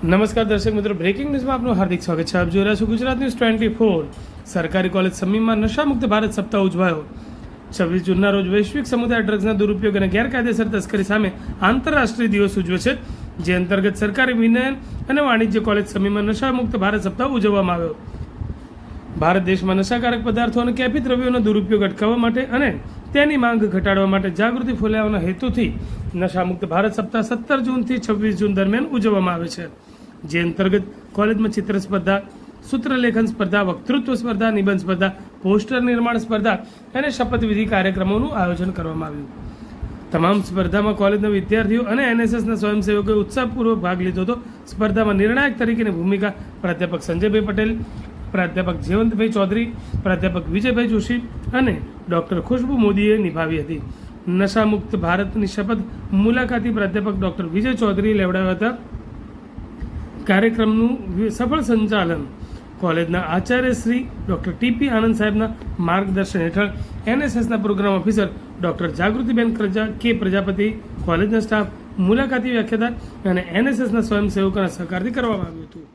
નમસ્કાર દર્શક મિત્રો, બ્રેકિંગ ન્યૂઝમાં આપનું હાર્દિક સ્વાગત છે. આપ જોઈ રહ્યા છો ગુજરાત ન્યૂઝ 24. સરકારી કોલેજ સમીમાં નશામુક્ત ભારત સપ્તાહ ઉજવાયો. 26 જૂનના રોજ વૈશ્વિક સમુદાય ડ્રગ્સના દુરુપયોગ અને ગેરકાયદેસર તસ્કરી સામે આંતરરાષ્ટ્રીય દિવસ ઉજવે છે, જે અંતર્ગત સરકારી વિજ્ઞાન અને વાણિજ્ય કોલેજ સમીમાં નશામુક્ત ભારત સપ્તાહ ઉજવવામાં આવ્યો. ભારત દેશમાં નશાકારક પદાર્થો અને કેફી દ્રવ્યોનો દુરુપયોગ અટકાવવા માટે અને તેની માંગ ઘટાડવા માટે જાગૃતિ ફેલાવવાના હેતુથી નશામુક્ત ભારત સપ્તાહ 17 જૂનથી 26 જૂન દરમિયાન ઉજવવામાં આવે છે, જે અંતર્ગત કોલેજમાં ચિત્ર સ્પર્ધા, સૂત્રલેખન સ્પર્ધા, વક્તૃત્વ સ્પર્ધા, નિબંધ સ્પર્ધા, પોસ્ટર નિર્માણ સ્પર્ધા અને શપથવિધિ કાર્યક્રમોનું આયોજન કરવામાં આવ્યું. તમામ સ્પર્ધામાં કોલેજના વિદ્યાર્થીઓ અને એનએસએસના સ્વયંસેવકોએ ઉત્સાહપૂર્વક ભાગ લીધો હતો. સ્પર્ધામાં નિર્ણાયક તરીકેની ભૂમિકા પ્રાધ્યાપક સંજયભાઈ પટેલ, પ્રાધ્યાપક જયવંતભાઈ ચૌધરી, પ્રાધ્યાપક વિજયભાઈ જોશી અને ડૉક્ટર ખુશ્બુ મોદીએ નિભાવી હતી. નશામુક્ત ભારતની શપથ મુલાકાતી પ્રાધ્યાપક ડૉક્ટર વિજય ચૌધરીએ લેવડાવ્યા હતા. કાર્યક્રમનું સફળ સંચાલન કોલેજના આચાર્ય શ્રી ડૉક્ટર ટીપી આનંદ સાહેબના માર્ગદર્શન હેઠળ એનએસએસના પ્રોગ્રામ ઓફિસર ડૉક્ટર જાગૃતિબેન કે પ્રજાપતિ, કોલેજના સ્ટાફ, મુલાકાતી વ્યાખ્યાતા અને એનએસએસના સ્વયંસેવકોના સહકારથી કરવામાં આવ્યું હતું.